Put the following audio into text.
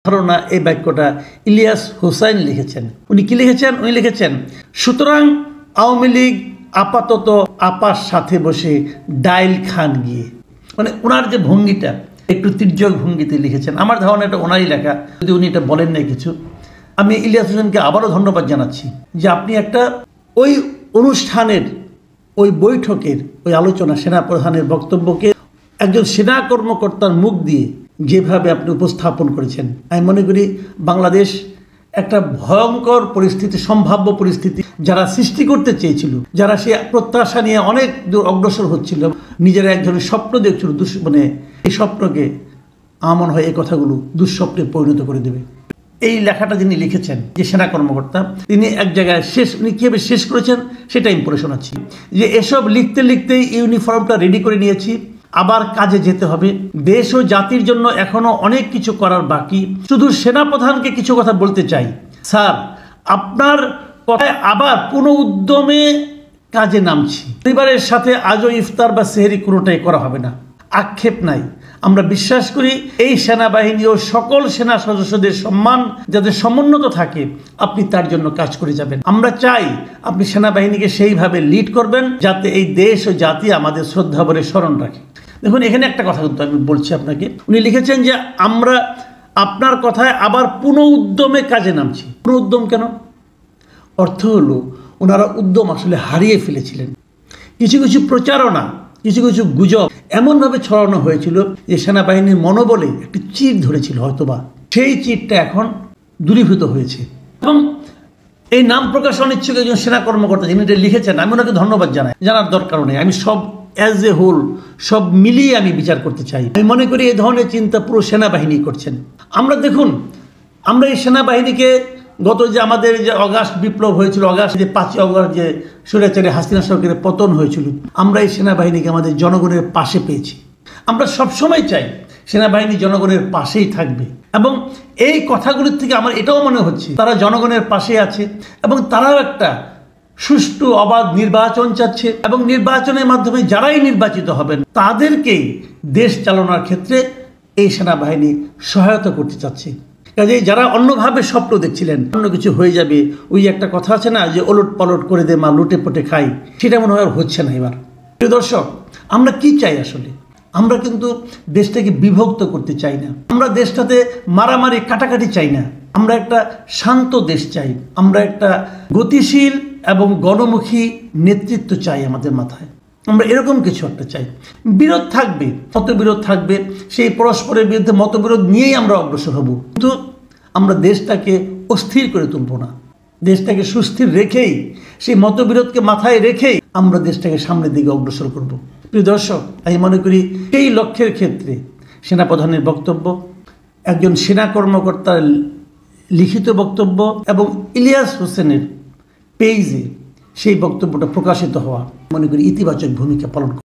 ধারণা এই বাক্যটা ইলিয়াস হোসাইন লিখেছেন। উনি কি লিখেছেন? উনি লিখেছেন, সুতরাং আওয়ামী লীগ আপাতত আপার সাথে বসে ডাইল খান গিয়ে। মানে ওনার যে ভঙ্গিটা একটু তির্যক ভঙ্গিতে লিখেছেন। আমার ধারণা এটা ওনারই লেখা, যদি উনি এটা বলেন নাই কিছু। আমি ইলিয়াস হোসেনকে আবারও ধন্যবাদ জানাচ্ছি যে আপনি একটা ওই অনুষ্ঠানের, ওই বৈঠকের, ওই আলোচনা, সেনাপ্রধানের বক্তব্যকে একজন সেনা কর্মকর্তার মুখ দিয়ে যেভাবে আপনি উপস্থাপন করেছেন, আমি মনে করি বাংলাদেশ একটা ভয়ঙ্কর পরিস্থিতি, সম্ভাব্য পরিস্থিতি যারা সৃষ্টি করতে চেয়েছিল, যারা সে প্রত্যাশা নিয়ে অনেক দূর অগ্রসর হচ্ছিল, নিজেরা এক ধরনের স্বপ্ন দেখছিল, মানে এই স্বপ্নকে আমন হয় এই কথাগুলো দুঃস্বপ্নে পরিণত করে দেবে। এই লেখাটা যিনি লিখেছেন, যে সেনা কর্মকর্তা, তিনি এক জায়গায় উনি কীভাবে শেষ করেছেন সেটা ইম্প্রেশন আছে, যে এসব লিখতে লিখতেই ইউনিফর্মটা রেডি করে নিয়েছি, আবার কাজে যেতে হবে। দেশ ও জাতির জন্য এখনো অনেক কিছু করার বাকি। শুধু সেনাপ্রধানকে কিছু কথা বলতে চাই, স্যার আপনার কথায় আবার পুনঃ উদ্যমে কাজে নামছি। পরিবারের সাথে আজও ইফতার বা সেহরি কোনোটাই করা হবে না, আক্ষেপ নাই। আমরা বিশ্বাস করি এই সেনাবাহিনী ও সকল সেনা সদস্যদের সম্মান যাতে সমুন্নত থাকে, আপনি তার জন্য কাজ করে যাবেন। আমরা চাই আপনি সেনাবাহিনীকে সেইভাবে লিড করবেন যাতে এই দেশ ও জাতি আমাদের শ্রদ্ধা ভরে স্মরণ রাখে। দেখুন, এখানে একটা কথা কিন্তু আমি বলছি আপনাকে, উনি লিখেছেন যে আমরা আপনার কথায় আবার পুনঃ উদ্যমে কাজে নামছি। পুনঃ উদ্যম কেন? অর্থ হলো ওনারা উদ্যম আসলে হারিয়ে ফেলেছিলেন। কিছু কিছু প্রচারণা, কিছু কিছু গুজব এমনভাবে ছড়ানো হয়েছিল যে সেনাবাহিনীর মনোবলে একটি চির ধরেছিল, হয়তোবা সেই চিরটা এখন দূরীভূত হয়েছে। এবং এই নাম প্রকাশ অনিচ্ছুক একজন সেনা কর্মকর্তা যিনি এটা লিখেছেন, আমি ওনাকে ধন্যবাদ জানাই। জানার দরকার নেই, আমি সব অ্যাজ এ হোল সব মিলিয়ে আমি বিচার করতে চাই। আমি মনে করি এই ধরনের চিন্তা পুরো সেনাবাহিনী করছেন। আমরা দেখুন, আমরা এই সেনাবাহিনীকে গত যে আমাদের যে অগাস্ট বিপ্লব হয়েছিল, অগাস্ট যে 5 অগাস্ট যে স্বৈরাচারী হাসিনা সরকারের পতন হয়েছিল, আমরা এই সেনাবাহিনীকে আমাদের জনগণের পাশে পেয়েছি। আমরা সবসময় চাই সেনাবাহিনী জনগণের পাশেই থাকবে। এবং এই কথাগুলির থেকে আমার এটাও মনে হচ্ছে তারা জনগণের পাশে আছে এবং তারাও একটা সুষ্ঠু অবাধ নির্বাচন চাচ্ছে এবং নির্বাচনের মাধ্যমে যারাই নির্বাচিত হবেন তাদেরকেই দেশ চালানোর ক্ষেত্রে এই সেনাবাহিনী সহায়তা করতে চাচ্ছে। কাজেই যারা অন্যভাবে স্বপ্ন দেখছিলেন অন্য কিছু হয়ে যাবে, ওই একটা কথা আছে না যে ওলট পালট করে দে মা লুটে পটে খাই, সেটা মনে হয় হচ্ছে না এবার। প্রিয় দর্শক, আমরা কি চাই আসলে? আমরা কিন্তু দেশটাকে বিভক্ত করতে চাই না, আমরা দেশটাতে মারামারি কাটাকাটি চাই না, আমরা একটা শান্ত দেশ চাই, আমরা একটা গতিশীল এবং গণমুখী নেতৃত্ব চাই আমাদের মাথায়। আমরা এরকম কিছু একটা চাই। বিরোধ থাকবে, মতবিরোধ থাকবে, সেই পরস্পরের বিরুদ্ধে মতবিরোধ নিয়েই আমরা অগ্রসর হব, কিন্তু আমরা দেশটাকে অস্থির করে তুলব না। দেশটাকে সুস্থির রেখেই, সেই মতবিরোধকে মাথায় রেখেই আমরা দেশটাকে সামনের দিকে অগ্রসর করব। প্রিয় দর্শক, আমি মনে করি সেই লক্ষ্যের ক্ষেত্রে সেনাপ্রধানের বক্তব্য, একজন সেনা কর্মকর্তার লিখিত বক্তব্য এবং ইলিয়াস হোসেনের পেজে সেই বক্তব্যটা প্রকাশিত হওয়া মনে করি ইতিবাচক ভূমিকা পালন করে।